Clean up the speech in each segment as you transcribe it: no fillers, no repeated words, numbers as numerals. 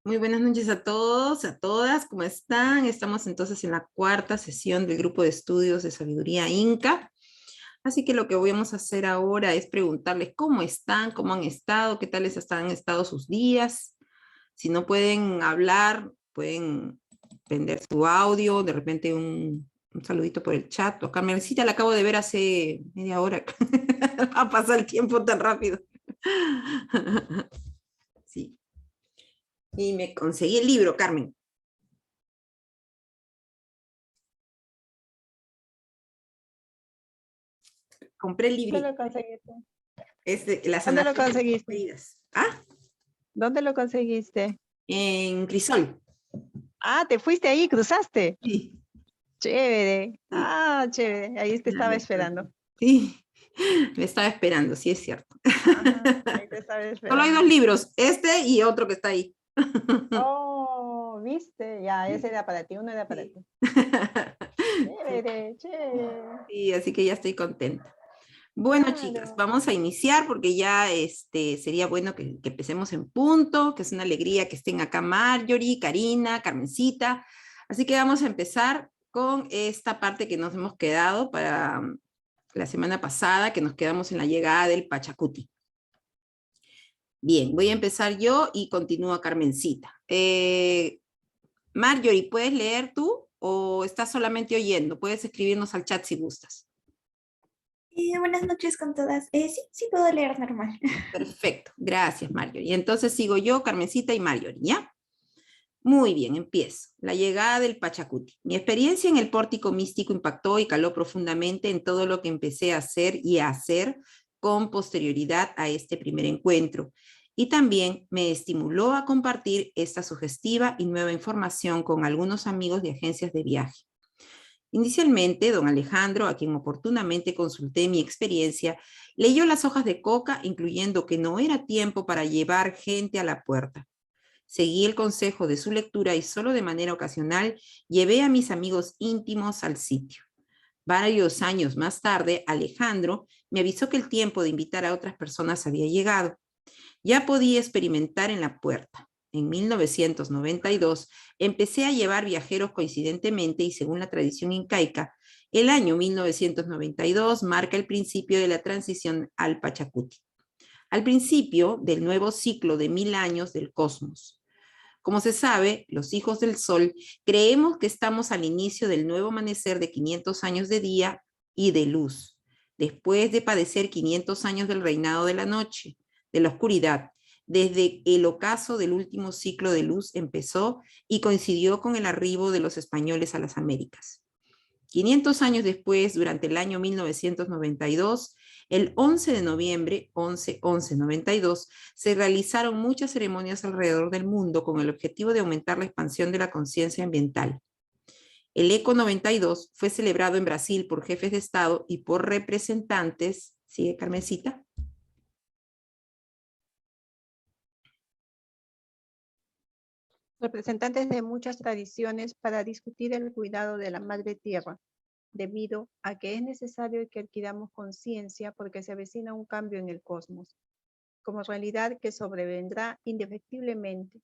Muy buenas noches a todos, a todas, ¿cómo están? Estamos entonces en la cuarta sesión del grupo de estudios de sabiduría Inca. Así que lo que vamos a hacer ahora es preguntarles cómo están, cómo han estado, qué tal han estado sus días. Si no pueden hablar, pueden prender su audio, de repente un saludito por el chat. O Carmencita la acabo de ver hace media hora. Ha pasado el tiempo tan rápido. Sí. Y me conseguí el libro, Carmen. Compré el ¿Dónde librito. lo conseguiste? Es de las ¿Dónde lo anatomías conseguiste? heridas. Ah, ¿Dónde lo conseguiste? en Crisol. Ah, te fuiste ahí, cruzaste. Sí, Chévere. sí. Ah, chévere. Ahí te Ya estaba me esperando. sí, me estaba esperando, sí es cierto. Ajá, ahí te estaba Solo hay dos esperando. libros, este y otro que está ahí. Oh, viste. Ya, ese era para ti, uno era para Sí. ti. Sí, Chévere, chévere. sí, así que ya estoy contenta. Bueno, chicas, Claro. vamos a iniciar porque ya sería bueno que empecemos en punto, que es una alegría que estén acá Marjorie, Karina, Carmencita. Así que vamos a empezar con esta parte que nos hemos quedado para la semana pasada, que nos quedamos en la llegada del Pachacuti. Bien, voy a empezar yo y continúa Carmencita. Marjorie, ¿puedes leer tú o estás solamente oyendo? Puedes escribirnos al chat si gustas. Buenas noches con todas. Sí puedo leer normal. Perfecto, gracias Marjorie. Y entonces sigo yo, Carmencita y Marjorie, ¿ya? Muy bien, empiezo. La llegada del Pachacuti. Mi experiencia en el pórtico místico impactó y caló profundamente en todo lo que empecé a hacer y a hacer con posterioridad a este primer encuentro. Y también me estimuló a compartir esta sugestiva y nueva información con algunos amigos de agencias de viaje. Inicialmente, don Alejandro, a quien oportunamente consulté mi experiencia, leyó las hojas de coca, incluyendo que no era tiempo para llevar gente a la puerta. Seguí el consejo de su lectura y solo de manera ocasional llevé a mis amigos íntimos al sitio. Varios años más tarde, Alejandro me avisó que el tiempo de invitar a otras personas había llegado. Ya podía experimentar en la puerta. En 1992 empecé a llevar viajeros coincidentemente y según la tradición incaica, el año 1992 marca el principio de la transición al Pachacuti, al principio del nuevo ciclo de 1000 años del cosmos. Como se sabe, los hijos del sol creemos que estamos al inicio del nuevo amanecer de 500 años de día y de luz, después de padecer 500 años del reinado de la noche, de la oscuridad, desde el ocaso del último ciclo de luz empezó y coincidió con el arribo de los españoles a las Américas. 500 años después, durante el año 1992, el 11 de noviembre, 11-11-92, se realizaron muchas ceremonias alrededor del mundo con el objetivo de aumentar la expansión de la conciencia ambiental. El ECO 92 fue celebrado en Brasil por jefes de Estado y por representantes, ¿sigue Carmencita? Representantes de muchas tradiciones para discutir el cuidado de la madre tierra, debido a que es necesario que adquiramos conciencia porque se avecina un cambio en el cosmos, como realidad que sobrevendrá indefectiblemente.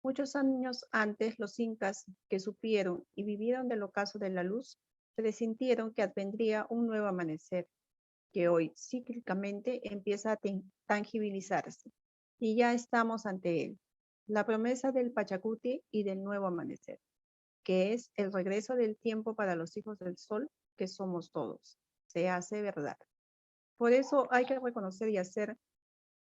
Muchos años antes, los incas que supieron y vivieron del ocaso de la luz, presintieron que advendría un nuevo amanecer, que hoy cíclicamente empieza a tangibilizarse, y ya estamos ante él. La promesa del Pachacuti y del nuevo amanecer, que es el regreso del tiempo para los hijos del sol, que somos todos, se hace verdad. Por eso hay que reconocer y hacer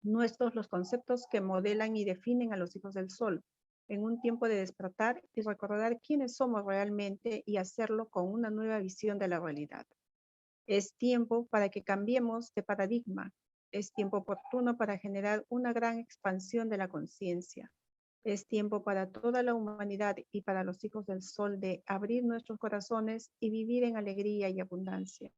nuestros los conceptos que modelan y definen a los hijos del sol, en un tiempo de despertar y recordar quiénes somos realmente y hacerlo con una nueva visión de la realidad. Es tiempo para que cambiemos de paradigma. Es tiempo oportuno para generar una gran expansión de la conciencia. Es tiempo para toda la humanidad y para los hijos del sol de abrir nuestros corazones y vivir en alegría y abundancia.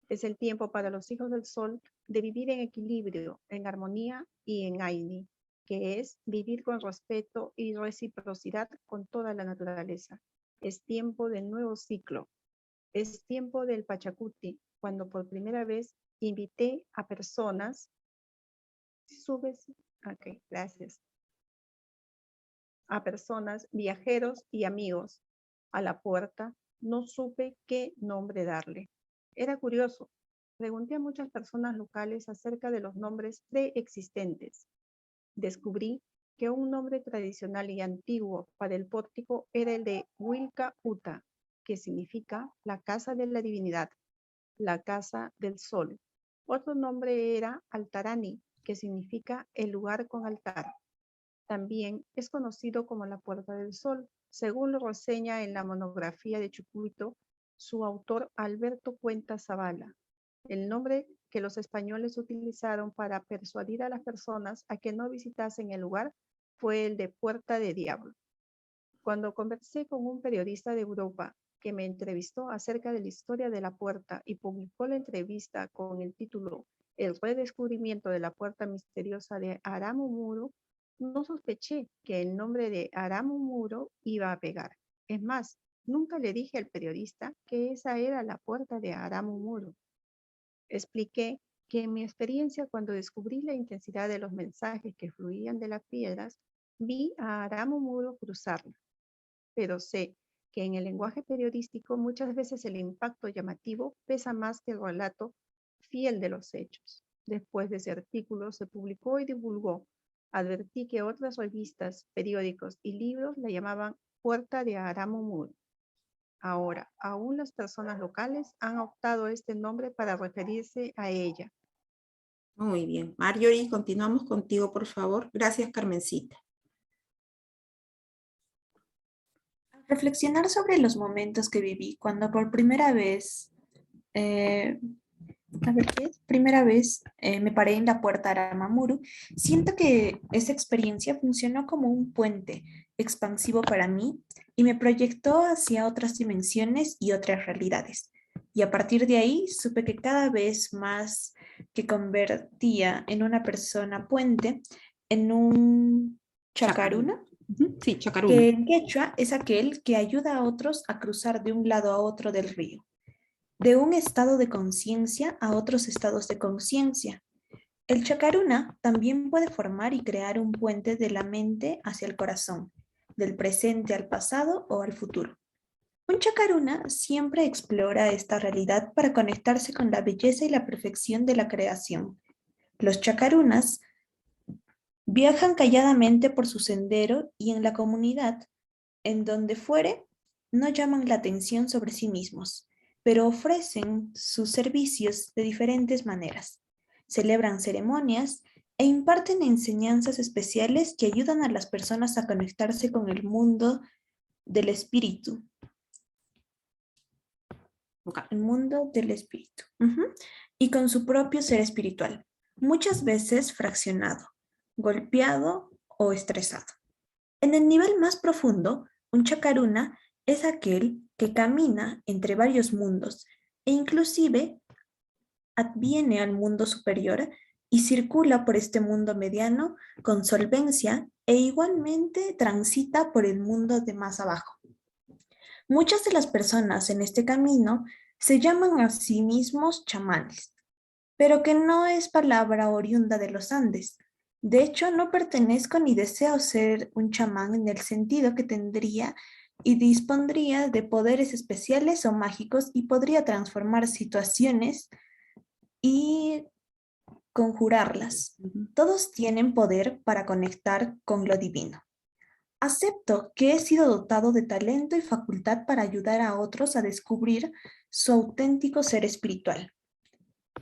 Es el tiempo para los hijos del sol de vivir en equilibrio, en armonía y en Aini, que es vivir con respeto y reciprocidad con toda la naturaleza. Es tiempo del nuevo ciclo. Es tiempo del Pachacuti, cuando por primera vez invité a personas. ¿Subes? Ok, gracias. a personas, viajeros y amigos. A la puerta no supe qué nombre darle. Era curioso. Pregunté a muchas personas locales acerca de los nombres preexistentes. Descubrí que un nombre tradicional y antiguo para el pórtico era el de Wilka Uta, que significa la casa de la divinidad, la casa del sol. Otro nombre era Altarani, que significa el lugar con altar. También es conocido como la Puerta del Sol, según lo reseña en la monografía de Chucuito su autor Alberto Cuenta Zavala. El nombre que los españoles utilizaron para persuadir a las personas a que no visitasen el lugar fue el de Puerta de Diablo. Cuando conversé con un periodista de Europa que me entrevistó acerca de la historia de la puerta y publicó la entrevista con el título El redescubrimiento de la puerta misteriosa de Aramumuro, no sospeché que el nombre de Aramumuro iba a pegar. Es más, nunca le dije al periodista que esa era la puerta de Aramumuro. Expliqué que en mi experiencia cuando descubrí la intensidad de los mensajes que fluían de las piedras, vi a Aramumuro cruzarla, pero sé que en el lenguaje periodístico muchas veces el impacto llamativo pesa más que el relato fiel de los hechos. Después de ese artículo se publicó y divulgó. Advertí que otras revistas, periódicos y libros la llamaban Puerta de Aramumuro. Ahora, aún las personas locales han optado este nombre para referirse a ella. Muy bien. Marjorie, continuamos contigo, por favor. Gracias, Carmencita. Al reflexionar sobre los momentos que viví cuando por primera vez, me paré en la puerta de Aramamuru, siento que esa experiencia funcionó como un puente expansivo para mí y me proyectó hacia otras dimensiones y otras realidades. Y a partir de ahí supe que cada vez más que convertía en una persona puente, en un chacaruna, Sí, chacaruna. que en quechua es aquel que ayuda a otros a cruzar de un lado a otro del río, de un estado de conciencia a otros estados de conciencia. El chacaruna también puede formar y crear un puente de la mente hacia el corazón, del presente al pasado o al futuro. Un chacaruna siempre explora esta realidad para conectarse con la belleza y la perfección de la creación. Los chacarunas viajan calladamente por su sendero y en la comunidad, en donde fuere, no llaman la atención sobre sí mismos, pero ofrecen sus servicios de diferentes maneras. Celebran ceremonias e imparten enseñanzas especiales que ayudan a las personas a conectarse con el mundo del espíritu. El mundo del espíritu. Y con su propio ser espiritual, muchas veces fraccionado, golpeado o estresado. En el nivel más profundo, un chacaruna es aquel que camina entre varios mundos e inclusive adviene al mundo superior y circula por este mundo mediano con solvencia e igualmente transita por el mundo de más abajo. Muchas de las personas en este camino se llaman a sí mismos chamanes, pero que no es palabra oriunda de los Andes. De hecho, no pertenezco ni deseo ser un chamán en el sentido que tendría y dispondría de poderes especiales o mágicos y podría transformar situaciones y conjurarlas. Todos tienen poder para conectar con lo divino. Acepto que he sido dotado de talento y facultad para ayudar a otros a descubrir su auténtico ser espiritual.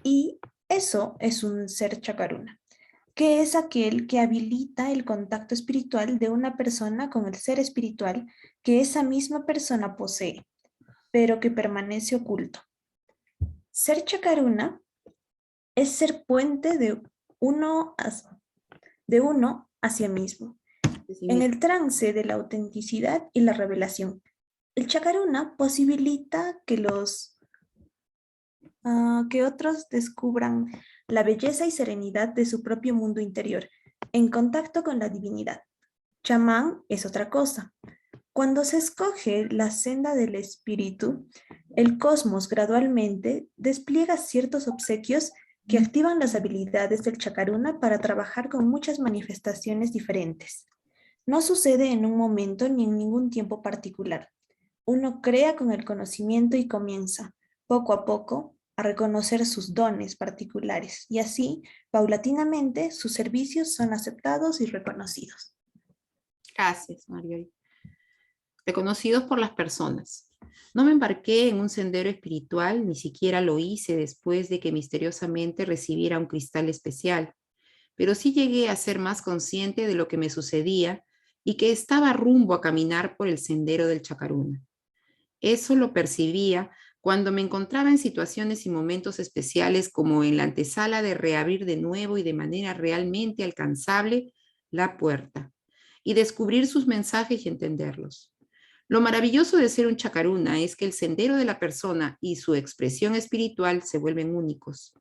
Y eso es un ser chacaruna, que es aquel que habilita el contacto espiritual de una persona con el ser espiritual que esa misma persona posee, pero que permanece oculto. Ser chacaruna es ser puente de uno hacia mismo, en el trance de la autenticidad y la revelación. El chacaruna posibilita que otros descubran la belleza y serenidad de su propio mundo interior, en contacto con la divinidad. Chamán es otra cosa. Cuando se escoge la senda del espíritu, el cosmos gradualmente despliega ciertos obsequios que activan las habilidades del chacaruna para trabajar con muchas manifestaciones diferentes. No sucede en un momento ni en ningún tiempo particular. Uno crea con el conocimiento y comienza, poco a poco, a reconocer sus dones particulares y así, paulatinamente, sus servicios son aceptados y reconocidos. Gracias, Marjorie. Reconocidos por las personas. No me embarqué en un sendero espiritual, ni siquiera lo hice después de que misteriosamente recibiera un cristal especial, pero sí llegué a ser más consciente de lo que me sucedía y que estaba rumbo a caminar por el sendero del Chacaruna. Eso lo percibía cuando me encontraba en situaciones y momentos especiales como en la antesala de reabrir de nuevo y de manera realmente alcanzable la puerta y descubrir sus mensajes y entenderlos. Lo maravilloso de ser un chacaruna es que el sendero de la persona y su expresión espiritual se vuelven únicos.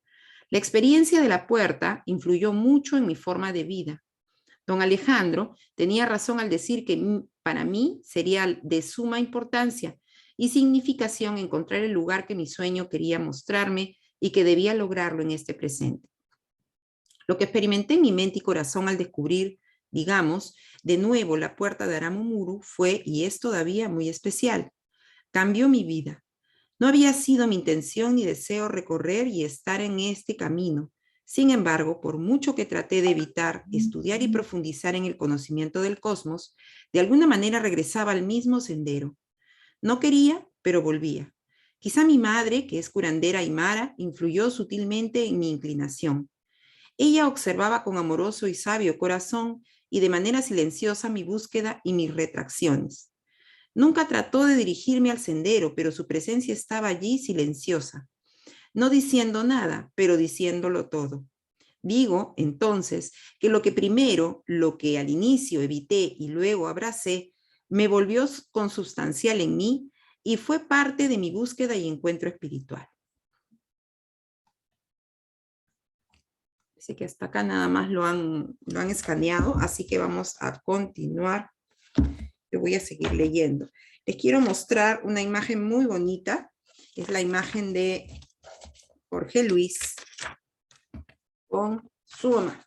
La experiencia de la puerta influyó mucho en mi forma de vida. Don Alejandro tenía razón al decir que para mí sería de suma importancia y significación encontrar el lugar que mi sueño quería mostrarme y que debía lograrlo en este presente. Lo que experimenté en mi mente y corazón al descubrir, digamos, de nuevo la puerta de Aramumuru fue, y es todavía muy especial, cambió mi vida. No había sido mi intención ni deseo recorrer y estar en este camino. Sin embargo, por mucho que traté de evitar estudiar y profundizar en el conocimiento del cosmos, de alguna manera regresaba al mismo sendero. No quería, pero volvía. Quizá mi madre, que es curandera aymara, influyó sutilmente en mi inclinación. Ella observaba con amoroso y sabio corazón y de manera silenciosa mi búsqueda y mis retracciones. Nunca trató de dirigirme al sendero, pero su presencia estaba allí silenciosa, no diciendo nada, pero diciéndolo todo. Digo, entonces, que lo que al inicio evité y luego abracé, me volvió consubstancial en mí y fue parte de mi búsqueda y encuentro espiritual. Así que hasta acá nada más lo han escaneado, así que vamos a continuar. Yo voy a seguir leyendo. Les quiero mostrar una imagen muy bonita. Es la imagen de Jorge Luis con su mamá.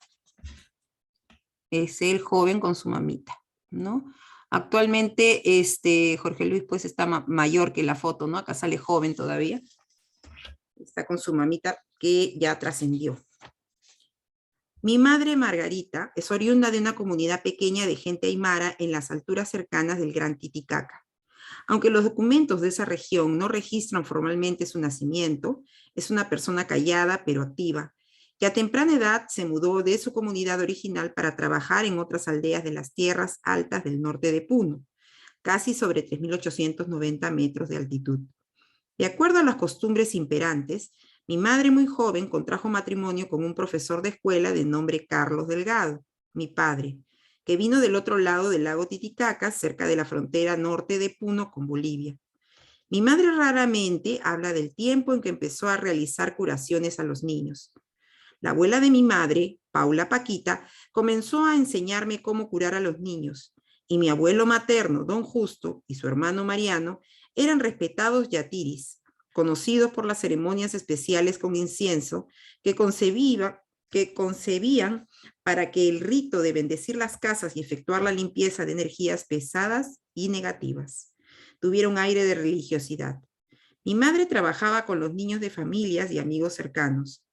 Es el joven con su mamita, ¿no? Actualmente Jorge Luis pues está mayor que la foto, ¿no? Acá sale joven todavía. Está con su mamita que ya trascendió. Mi madre Margarita es oriunda de una comunidad pequeña de gente aymara en las alturas cercanas del Gran Titicaca. Aunque los documentos de esa región no registran formalmente su nacimiento, es una persona callada pero activa, que a temprana edad se mudó de su comunidad original para trabajar en otras aldeas de las tierras altas del norte de Puno, casi sobre 3.890 metros de altitud. De acuerdo a las costumbres imperantes, mi madre muy joven contrajo matrimonio con un profesor de escuela de nombre Carlos Delgado, mi padre, que vino del otro lado del lago Titicaca, cerca de la frontera norte de Puno con Bolivia. Mi madre raramente habla del tiempo en que empezó a realizar curaciones a los niños. La abuela de mi madre, Paula Paquita, comenzó a enseñarme cómo curar a los niños, y mi abuelo materno, don Justo, y su hermano Mariano, eran respetados yatiris, conocidos por las ceremonias especiales con incienso que concebían para que el rito de bendecir las casas y efectuar la limpieza de energías pesadas y negativas tuviera un aire de religiosidad. Mi madre trabajaba con los niños de familias y amigos cercanos.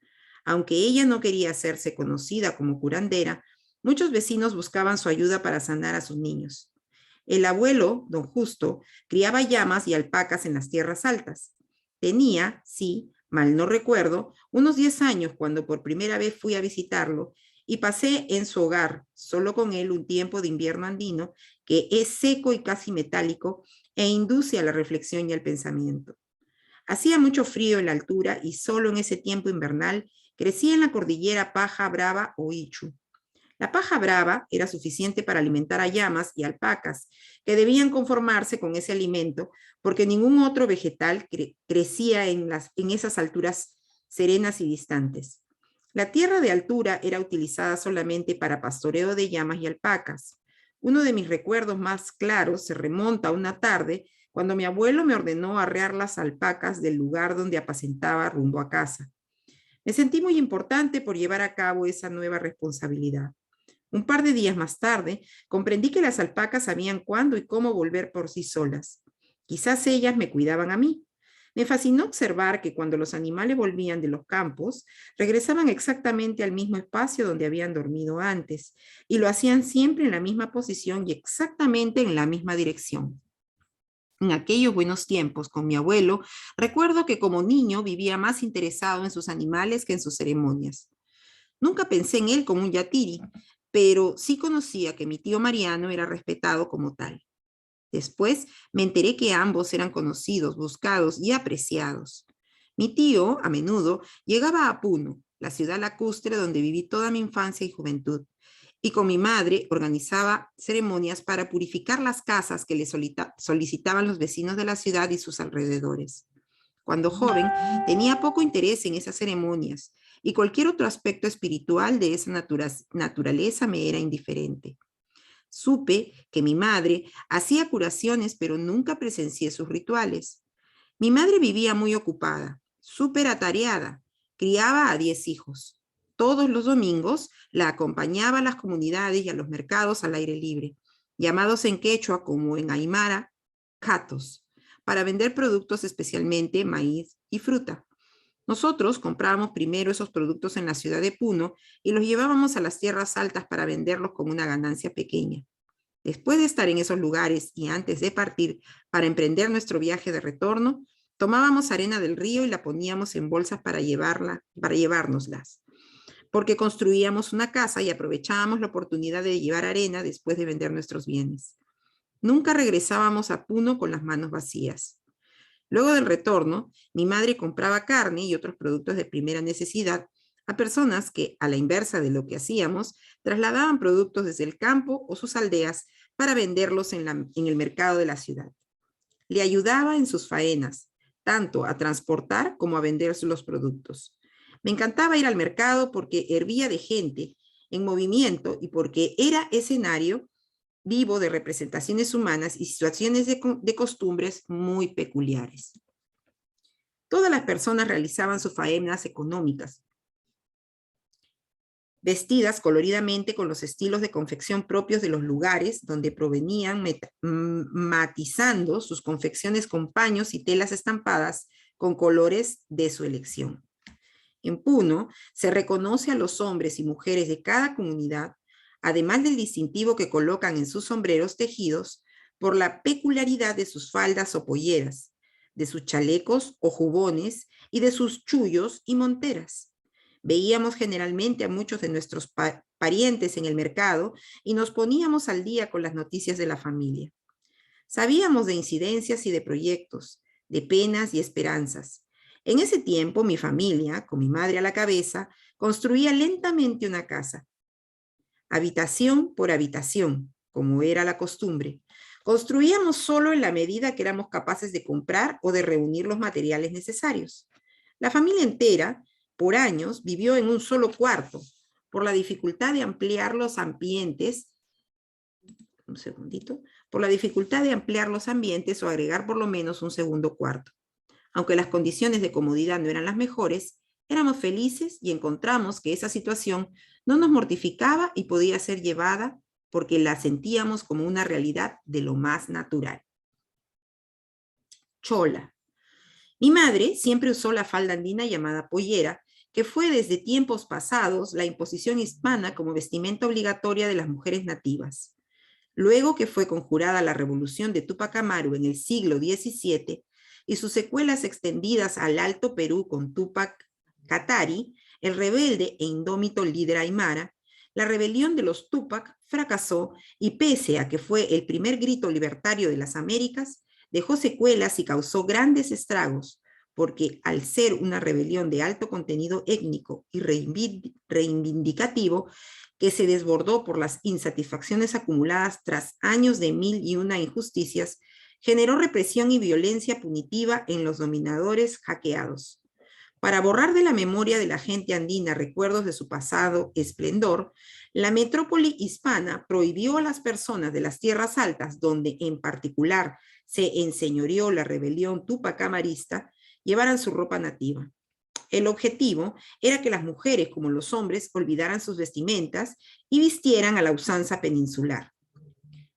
Aunque ella no quería hacerse conocida como curandera, muchos vecinos buscaban su ayuda para sanar a sus niños. El abuelo, don Justo, criaba llamas y alpacas en las tierras altas. Tenía, sí, mal no recuerdo, unos 10 años cuando por primera vez fui a visitarlo y pasé en su hogar, solo con él, un tiempo de invierno andino que es seco y casi metálico e induce a la reflexión y al pensamiento. Hacía mucho frío en la altura y solo en ese tiempo invernal crecía en la cordillera paja brava o ichu. La paja brava era suficiente para alimentar a llamas y alpacas, que debían conformarse con ese alimento porque ningún otro vegetal crecía en esas alturas serenas y distantes. La tierra de altura era utilizada solamente para pastoreo de llamas y alpacas. Uno de mis recuerdos más claros se remonta a una tarde cuando mi abuelo me ordenó arrear las alpacas del lugar donde apacentaba rumbo a casa. Me sentí muy importante por llevar a cabo esa nueva responsabilidad. Un par de días más tarde, comprendí que las alpacas sabían cuándo y cómo volver por sí solas. Quizás ellas me cuidaban a mí. Me fascinó observar que cuando los animales volvían de los campos, regresaban exactamente al mismo espacio donde habían dormido antes, y lo hacían siempre en la misma posición y exactamente en la misma dirección. En aquellos buenos tiempos, con mi abuelo, recuerdo que como niño vivía más interesado en sus animales que en sus ceremonias. Nunca pensé en él como un yatiri, pero sí conocía que mi tío Mariano era respetado como tal. Después me enteré que ambos eran conocidos, buscados y apreciados. Mi tío, a menudo, llegaba a Puno, la ciudad lacustre donde viví toda mi infancia y juventud, y con mi madre organizaba ceremonias para purificar las casas que le solicitaban los vecinos de la ciudad y sus alrededores. Cuando joven, tenía poco interés en esas ceremonias, y cualquier otro aspecto espiritual de esa naturaleza me era indiferente. Supe que mi madre hacía curaciones, pero nunca presencié sus rituales. Mi madre vivía muy ocupada, súper atareada, criaba a 10 hijos. Todos los domingos la acompañaba a las comunidades y a los mercados al aire libre, llamados en quechua como en aymara, catos, para vender productos, especialmente maíz y fruta. Nosotros comprábamos primero esos productos en la ciudad de Puno y los llevábamos a las tierras altas para venderlos con una ganancia pequeña. Después de estar en esos lugares y antes de partir para emprender nuestro viaje de retorno, tomábamos arena del río y la poníamos en bolsas para llevárnoslas, porque construíamos una casa y aprovechábamos la oportunidad de llevar arena después de vender nuestros bienes. Nunca regresábamos a Puno con las manos vacías. Luego del retorno, mi madre compraba carne y otros productos de primera necesidad a personas que, a la inversa de lo que hacíamos, trasladaban productos desde el campo o sus aldeas para venderlos en el mercado de la ciudad. Le ayudaba en sus faenas, tanto a transportar como a vender los productos. Me encantaba ir al mercado porque hervía de gente en movimiento y porque era escenario vivo de representaciones humanas y situaciones de costumbres muy peculiares. Todas las personas realizaban sus faenas económicas, vestidas coloridamente con los estilos de confección propios de los lugares donde provenían, matizando sus confecciones con paños y telas estampadas con colores de su elección. En Puno se reconoce a los hombres y mujeres de cada comunidad, además del distintivo que colocan en sus sombreros tejidos, por la peculiaridad de sus faldas o polleras, de sus chalecos o jubones y de sus chullos y monteras. Veíamos generalmente a muchos de nuestros parientes en el mercado y nos poníamos al día con las noticias de la familia. Sabíamos de incidencias y de proyectos, de penas y esperanzas. En ese tiempo, mi familia, con mi madre a la cabeza, construía lentamente una casa, habitación por habitación, como era la costumbre. Construíamos solo en la medida que éramos capaces de comprar o de reunir los materiales necesarios. La familia entera, por años, vivió en un solo cuarto, por la dificultad de ampliar los ambientes, por la dificultad de ampliar los ambientes o agregar por lo menos un segundo cuarto. Aunque las condiciones de comodidad no eran las mejores, éramos felices y encontramos que esa situación no nos mortificaba y podía ser llevada porque la sentíamos como una realidad de lo más natural. Chola. Mi madre siempre usó la falda andina llamada pollera, que fue desde tiempos pasados la imposición hispana como vestimenta obligatoria de las mujeres nativas. Luego que fue conjurada la revolución de Túpac Amaru en el siglo XVII y sus secuelas extendidas al Alto Perú con Túpac Katari, el rebelde e indómito líder aymara, la rebelión de los Túpac fracasó y pese a que fue el primer grito libertario de las Américas, dejó secuelas y causó grandes estragos, porque al ser una rebelión de alto contenido étnico y reivindicativo, que se desbordó por las insatisfacciones acumuladas tras años de 1001 injusticias, generó represión y violencia punitiva en los dominadores hackeados. Para borrar de la memoria de la gente andina recuerdos de su pasado esplendor, la metrópoli hispana prohibió a las personas de las tierras altas, donde en particular se enseñoreó la rebelión tupac amarista, llevaran su ropa nativa. El objetivo era que las mujeres, como los hombres, olvidaran sus vestimentas y vistieran a la usanza peninsular.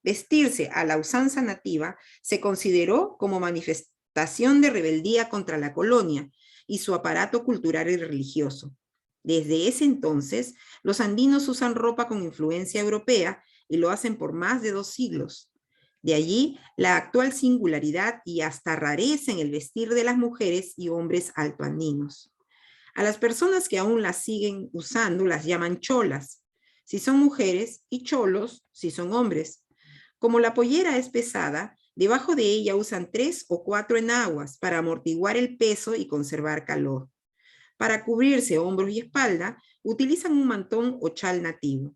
Vestirse a la usanza nativa se consideró como manifestación de rebeldía contra la colonia y su aparato cultural y religioso. Desde ese entonces, los andinos usan ropa con influencia europea y lo hacen por más de 2 siglos. De allí la actual singularidad y hasta rareza en el vestir de las mujeres y hombres altoandinos. A las personas que aún las siguen usando las llaman cholas, si son mujeres, y cholos, si son hombres. Como la pollera es pesada, debajo de ella usan 3 o 4 enaguas para amortiguar el peso y conservar calor. Para cubrirse hombros y espalda, utilizan un mantón o chal nativo.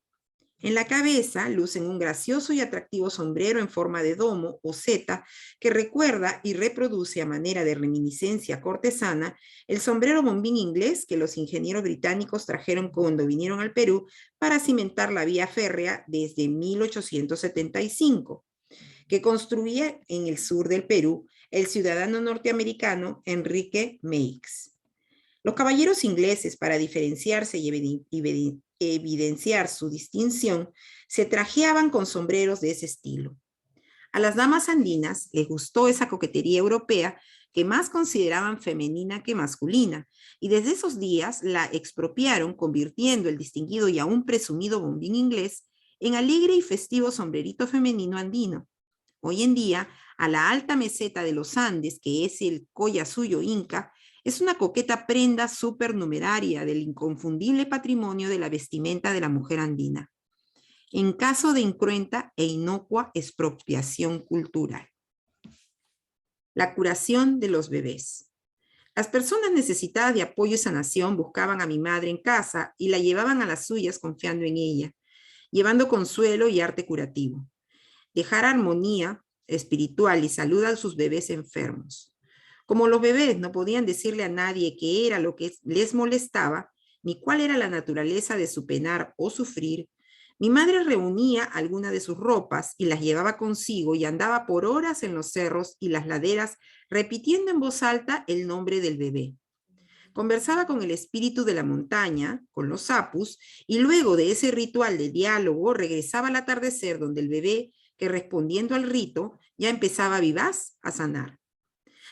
En la cabeza lucen un gracioso y atractivo sombrero en forma de domo o seta que recuerda y reproduce a manera de reminiscencia cortesana el sombrero bombín inglés que los ingenieros británicos trajeron cuando vinieron al Perú para cimentar la vía férrea desde 1875, que construía en el sur del Perú el ciudadano norteamericano Enrique Meigs. Los caballeros ingleses, para diferenciarse y evidenciar su distinción, se trajeaban con sombreros de ese estilo. A las damas andinas les gustó esa coquetería europea que más consideraban femenina que masculina, y desde esos días la expropiaron, convirtiendo el distinguido y aún presumido bombín inglés en alegre y festivo sombrerito femenino andino. Hoy en día, a la alta meseta de los Andes, que es el Collasuyo Inca, es una coqueta prenda supernumeraria del inconfundible patrimonio de la vestimenta de la mujer andina, en caso de incruenta e inocua expropiación cultural. La curación de los bebés. Las personas necesitadas de apoyo y sanación buscaban a mi madre en casa y la llevaban a las suyas confiando en ella, llevando consuelo y arte curativo. Dejar armonía espiritual y salud a sus bebés enfermos. Como los bebés no podían decirle a nadie qué era lo que les molestaba, ni cuál era la naturaleza de su penar o sufrir, mi madre reunía algunas de sus ropas y las llevaba consigo y andaba por horas en los cerros y las laderas repitiendo en voz alta el nombre del bebé. Conversaba con el espíritu de la montaña, con los apus, y luego de ese ritual de diálogo regresaba al atardecer donde el bebé, que respondiendo al rito, ya empezaba vivaz a sanar.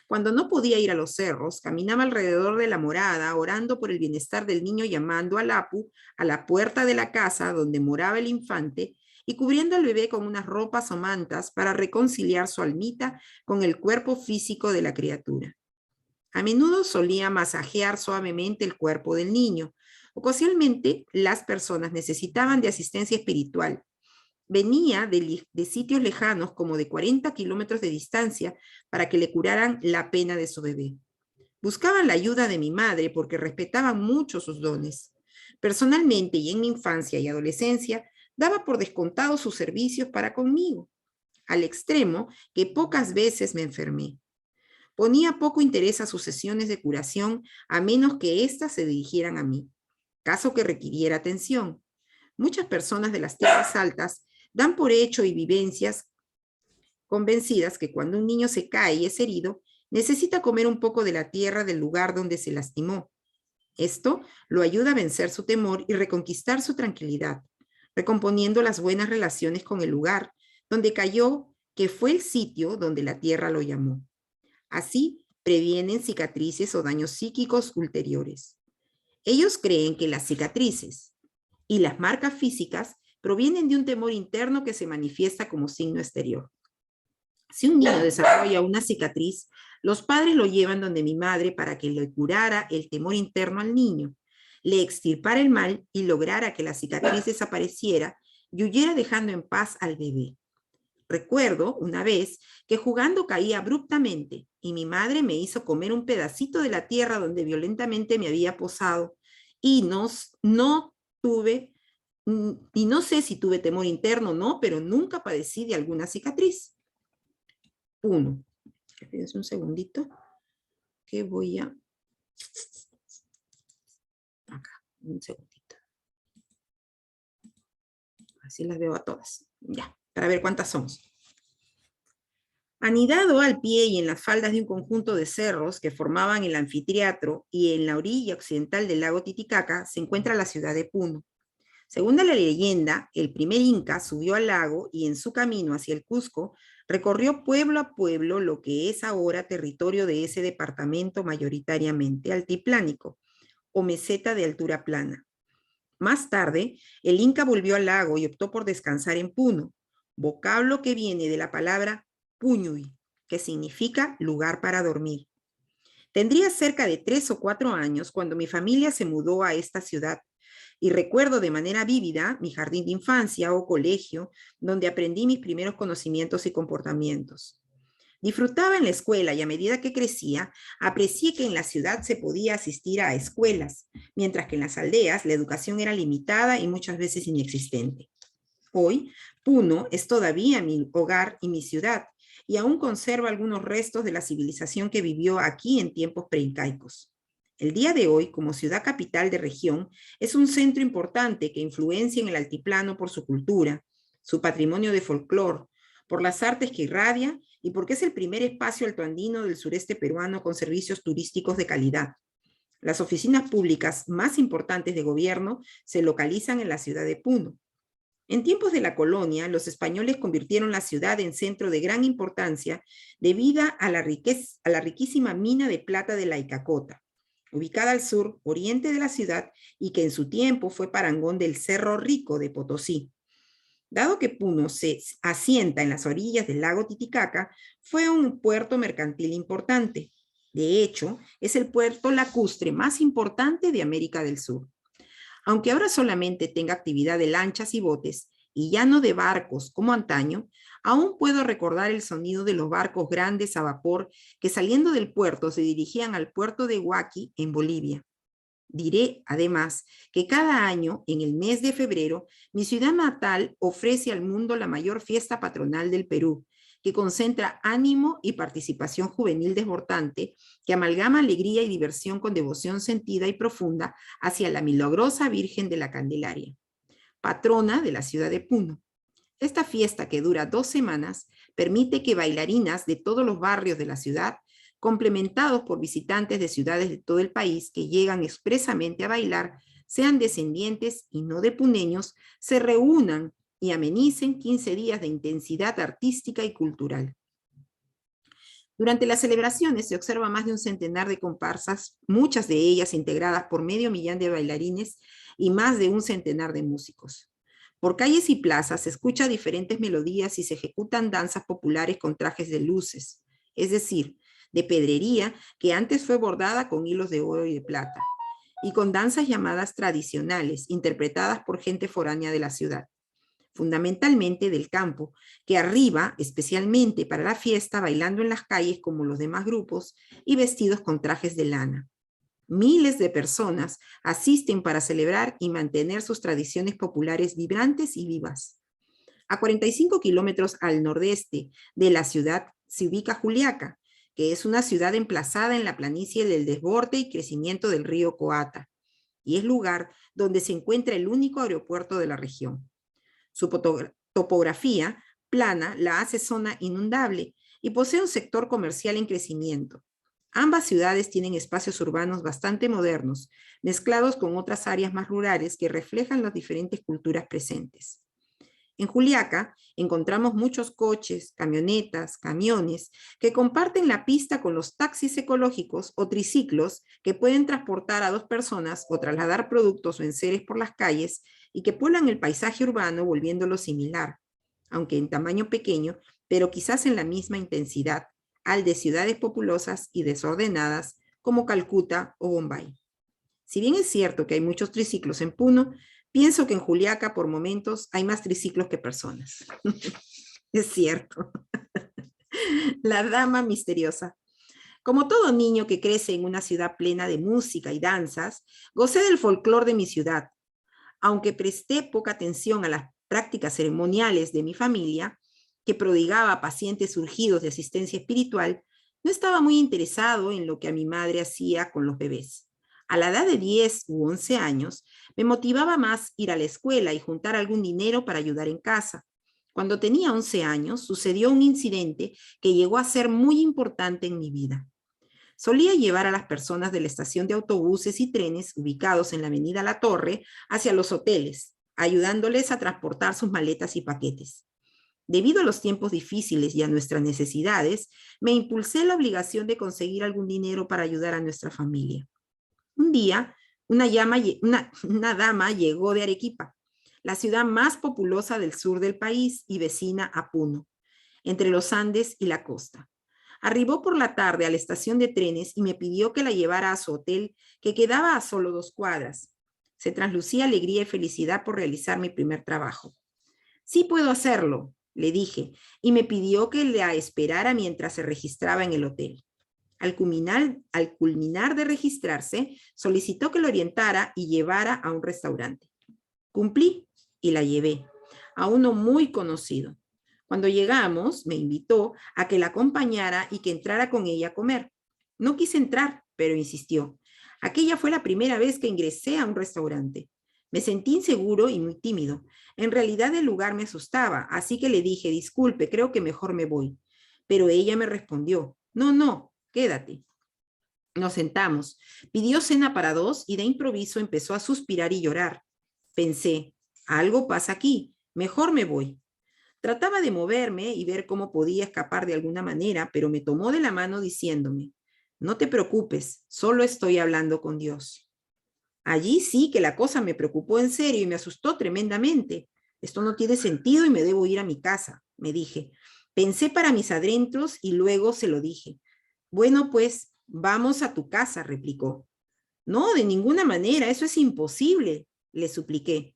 Cuando no podía ir a los cerros, caminaba alrededor de la morada, orando por el bienestar del niño, llamando al apu a la puerta de la casa donde moraba el infante y cubriendo al bebé con unas ropas o mantas para reconciliar su almita con el cuerpo físico de la criatura. A menudo solía masajear suavemente el cuerpo del niño. Ocasionalmente, las personas necesitaban de asistencia espiritual. Venía de sitios lejanos, como de 40 kilómetros de distancia, para que le curaran la pena de su bebé. Buscaban la ayuda de mi madre porque respetaban mucho sus dones. Personalmente y en mi infancia y adolescencia, daba por descontado sus servicios para conmigo, al extremo que pocas veces me enfermé. Ponía poco interés a sus sesiones de curación, a menos que éstas se dirigieran a mí, caso que requiriera atención. Muchas personas de las tierras altas dan por hecho y vivencias convencidas que cuando un niño se cae y es herido, necesita comer un poco de la tierra del lugar donde se lastimó. Esto lo ayuda a vencer su temor y reconquistar su tranquilidad, recomponiendo las buenas relaciones con el lugar donde cayó, que fue el sitio donde la tierra lo llamó. Así previenen cicatrices o daños psíquicos ulteriores. Ellos creen que las cicatrices y las marcas físicas provienen de un temor interno que se manifiesta como signo exterior. Si un niño desarrolla una cicatriz, los padres lo llevan donde mi madre para que le curara el temor interno al niño, le extirpara el mal y lograra que la cicatriz desapareciera y huyera dejando en paz al bebé. Recuerdo una vez que jugando caí abruptamente y mi madre me hizo comer un pedacito de la tierra donde violentamente me había posado y no sé si tuve temor interno o no, pero nunca padecí de alguna cicatriz. 1. Espérense un segundito que voy a... Acá, un segundito. Así las veo a todas. Ya, para ver cuántas somos. Anidado al pie y en las faldas de un conjunto de cerros que formaban el anfiteatro y en la orilla occidental del lago Titicaca se encuentra la ciudad de Puno. Según la leyenda, el primer inca subió al lago y en su camino hacia el Cusco recorrió pueblo a pueblo lo que es ahora territorio de ese departamento mayoritariamente altiplánico o meseta de altura plana. Más tarde, el inca volvió al lago y optó por descansar en Puno, vocablo que viene de la palabra Puñuy, que significa lugar para dormir. Tendría cerca de 3 o 4 años cuando mi familia se mudó a esta ciudad y recuerdo de manera vívida mi jardín de infancia o colegio, donde aprendí mis primeros conocimientos y comportamientos. Disfrutaba en la escuela y a medida que crecía, aprecié que en la ciudad se podía asistir a escuelas, mientras que en las aldeas la educación era limitada y muchas veces inexistente. Hoy, Puno es todavía mi hogar y mi ciudad, y aún conserva algunos restos de la civilización que vivió aquí en tiempos preincaicos. El día de hoy, como ciudad capital de región, es un centro importante que influencia en el altiplano por su cultura, su patrimonio de folclore, por las artes que irradia y porque es el primer espacio altoandino del sureste peruano con servicios turísticos de calidad. Las oficinas públicas más importantes de gobierno se localizan en la ciudad de Puno. En tiempos de la colonia, los españoles convirtieron la ciudad en centro de gran importancia debido a la riquísima mina de plata de la Icacota, ubicada al sur oriente de la ciudad y que en su tiempo fue parangón del Cerro Rico de Potosí. Dado que Puno se asienta en las orillas del lago Titicaca, fue un puerto mercantil importante. De hecho, es el puerto lacustre más importante de América del Sur. Aunque ahora solamente tenga actividad de lanchas y botes, y ya no de barcos como antaño, aún puedo recordar el sonido de los barcos grandes a vapor que saliendo del puerto se dirigían al puerto de Huaqui, en Bolivia. Diré, además, que cada año, en el mes de febrero, mi ciudad natal ofrece al mundo la mayor fiesta patronal del Perú, que concentra ánimo y participación juvenil desbordante, que amalgama alegría y diversión con devoción sentida y profunda hacia la milagrosa Virgen de la Candelaria, patrona de la ciudad de Puno. Esta fiesta, que dura 2 semanas, permite que bailarinas de todos los barrios de la ciudad, complementados por visitantes de ciudades de todo el país que llegan expresamente a bailar, sean descendientes y no de puneños, se reúnan y amenicen 15 días de intensidad artística y cultural. Durante las celebraciones se observa más de un centenar de comparsas, muchas de ellas integradas por medio millón de bailarines y más de un centenar de músicos. Por calles y plazas se escuchan diferentes melodías y se ejecutan danzas populares con trajes de luces, es decir, de pedrería que antes fue bordada con hilos de oro y de plata, y con danzas llamadas tradicionales, interpretadas por gente foránea de la ciudad, fundamentalmente del campo, que arriba especialmente para la fiesta bailando en las calles como los demás grupos y vestidos con trajes de lana. Miles de personas asisten para celebrar y mantener sus tradiciones populares vibrantes y vivas. A 45 kilómetros al nordeste de la ciudad se ubica Juliaca, que es una ciudad emplazada en la planicie del desborde y crecimiento del río Coata, y es lugar donde se encuentra el único aeropuerto de la región. Su topografía plana la hace zona inundable y posee un sector comercial en crecimiento. Ambas ciudades tienen espacios urbanos bastante modernos, mezclados con otras áreas más rurales que reflejan las diferentes culturas presentes. En Juliaca encontramos muchos coches, camionetas, camiones que comparten la pista con los taxis ecológicos o triciclos que pueden transportar a 2 personas o trasladar productos o enseres por las calles y que pueblan el paisaje urbano volviéndolo similar, aunque en tamaño pequeño, pero quizás en la misma intensidad, al de ciudades populosas y desordenadas como Calcuta o Bombay. Si bien es cierto que hay muchos triciclos en Puno, pienso que en Juliaca por momentos hay más triciclos que personas. Es cierto. La dama misteriosa. Como todo niño que crece en una ciudad plena de música y danzas, gocé del folclore de mi ciudad. Aunque presté poca atención a las prácticas ceremoniales de mi familia, que prodigaba pacientes surgidos de asistencia espiritual, no estaba muy interesado en lo que a mi madre hacía con los bebés. A la edad de 10 u 11 años, me motivaba más ir a la escuela y juntar algún dinero para ayudar en casa. Cuando tenía 11 años, sucedió un incidente que llegó a ser muy importante en mi vida. Solía llevar a las personas de la estación de autobuses y trenes ubicados en la avenida La Torre hacia los hoteles, ayudándoles a transportar sus maletas y paquetes. Debido a los tiempos difíciles y a nuestras necesidades, me impulsé la obligación de conseguir algún dinero para ayudar a nuestra familia. Un día, una dama llegó de Arequipa, la ciudad más populosa del sur del país y vecina a Puno, entre los Andes y la costa. Arribó por la tarde a la estación de trenes y me pidió que la llevara a su hotel, que quedaba a solo 2 cuadras. Se traslucía alegría y felicidad por realizar mi primer trabajo. Sí puedo hacerlo, le dije, y me pidió que la esperara mientras se registraba en el hotel. Al culminar de registrarse, solicitó que lo orientara y llevara a un restaurante. Cumplí y la llevé a uno muy conocido. Cuando llegamos, me invitó a que la acompañara y que entrara con ella a comer. No quise entrar, pero insistió. Aquella fue la primera vez que ingresé a un restaurante. Me sentí inseguro y muy tímido. En realidad el lugar me asustaba, así que le dije, disculpe, creo que mejor me voy. Pero ella me respondió, no, quédate. Nos sentamos. Pidió cena para 2 y de improviso empezó a suspirar y llorar. Pensé, algo pasa aquí, mejor me voy. Trataba de moverme y ver cómo podía escapar de alguna manera, pero me tomó de la mano diciéndome, no te preocupes, solo estoy hablando con Dios. Allí sí que la cosa me preocupó en serio y me asustó tremendamente. Esto no tiene sentido y me debo ir a mi casa, me dije. Pensé para mis adentros y luego se lo dije. Bueno, pues, vamos a tu casa, replicó. No, de ninguna manera, eso es imposible, le supliqué.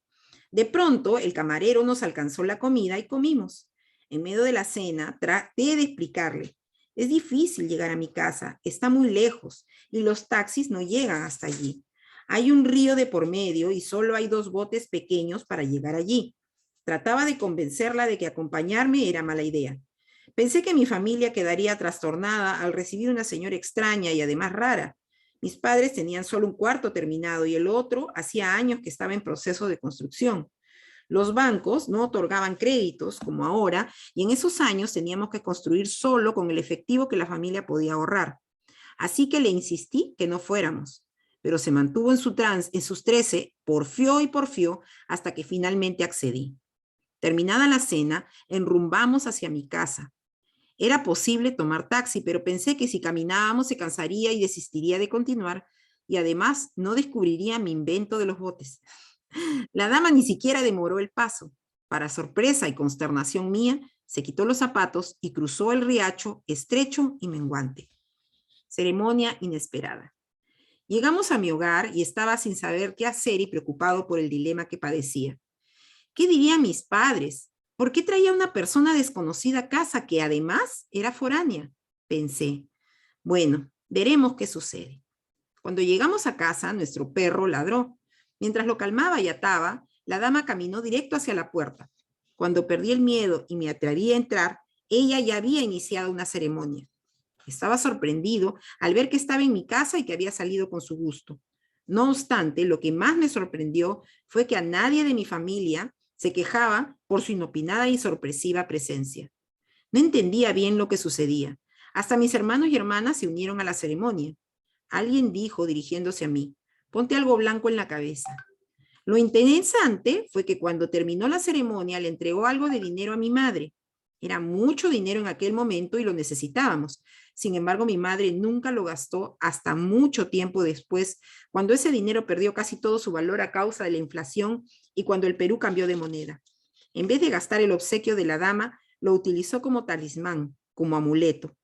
De pronto, el camarero nos alcanzó la comida y comimos. En medio de la cena, traté de explicarle. Es difícil llegar a mi casa, está muy lejos y los taxis no llegan hasta allí. Hay un río de por medio y solo hay 2 botes pequeños para llegar allí. Trataba de convencerla de que acompañarme era mala idea. Pensé que mi familia quedaría trastornada al recibir una señora extraña y además rara. Mis padres tenían solo un cuarto terminado y el otro hacía años que estaba en proceso de construcción. Los bancos no otorgaban créditos como ahora y en esos años teníamos que construir solo con el efectivo que la familia podía ahorrar. Así que le insistí que no fuéramos, pero se mantuvo en sus 13, porfió hasta que finalmente accedí. Terminada la cena, enrumbamos hacia mi casa. Era posible tomar taxi, pero pensé que si caminábamos se cansaría y desistiría de continuar, y además no descubriría mi invento de los botes. La dama ni siquiera demoró el paso. Para sorpresa y consternación mía, se quitó los zapatos y cruzó el riacho estrecho y menguante. Ceremonia inesperada. Llegamos a mi hogar y estaba sin saber qué hacer y preocupado por el dilema que padecía. ¿Qué dirían mis padres? ¿Por qué traía una persona desconocida a casa que además era foránea? Pensé. Bueno, veremos qué sucede. Cuando llegamos a casa, nuestro perro ladró. Mientras lo calmaba y ataba, la dama caminó directo hacia la puerta. Cuando perdí el miedo y me atreví a entrar, ella ya había iniciado una ceremonia. Estaba sorprendido al ver que estaba en mi casa y que había salido con su gusto. No obstante, lo que más me sorprendió fue que a nadie de mi familia se quejaba por su inopinada y sorpresiva presencia. No entendía bien lo que sucedía. Hasta mis hermanos y hermanas se unieron a la ceremonia. Alguien dijo, dirigiéndose a mí, ponte algo blanco en la cabeza. Lo interesante fue que cuando terminó la ceremonia le entregó algo de dinero a mi madre. Era mucho dinero en aquel momento y lo necesitábamos. Sin embargo, mi madre nunca lo gastó hasta mucho tiempo después, cuando ese dinero perdió casi todo su valor a causa de la inflación y cuando el Perú cambió de moneda. En vez de gastar el obsequio de la dama, lo utilizó como talismán, como amuleto.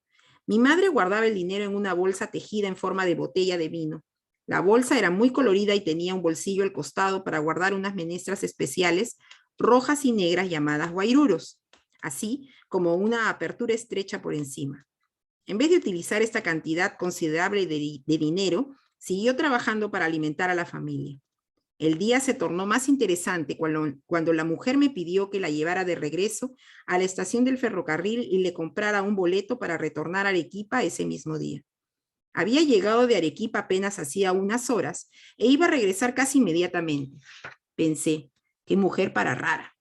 Mi madre guardaba el dinero en una bolsa tejida en forma de botella de vino. La bolsa era muy colorida y tenía un bolsillo al costado para guardar unas menestras especiales, rojas y negras llamadas guairuros, así como una apertura estrecha por encima. En vez de utilizar esta cantidad considerable de dinero, siguió trabajando para alimentar a la familia. El día se tornó más interesante cuando la mujer me pidió que la llevara de regreso a la estación del ferrocarril y le comprara un boleto para retornar a Arequipa ese mismo día. Había llegado de Arequipa apenas hacía unas horas e iba a regresar casi inmediatamente. Pensé, qué mujer para rara.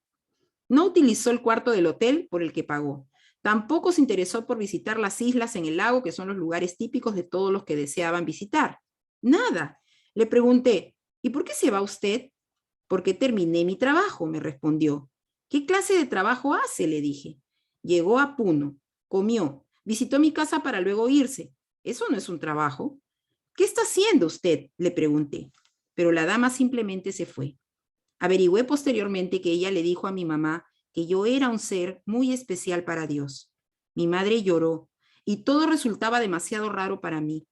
No utilizó el cuarto del hotel por el que pagó. Tampoco se interesó por visitar las islas en el lago, que son los lugares típicos de todos los que deseaban visitar. Nada. Le pregunté, ¿y por qué se va usted? Porque terminé mi trabajo, me respondió. ¿Qué clase de trabajo hace? Le dije. Llegó a Puno, comió, visitó mi casa para luego irse. Eso no es un trabajo. ¿Qué está haciendo usted? Le pregunté. Pero la dama simplemente se fue. Averigüé posteriormente que ella le dijo a mi mamá que yo era un ser muy especial para Dios. Mi madre lloró y todo resultaba demasiado raro para mí.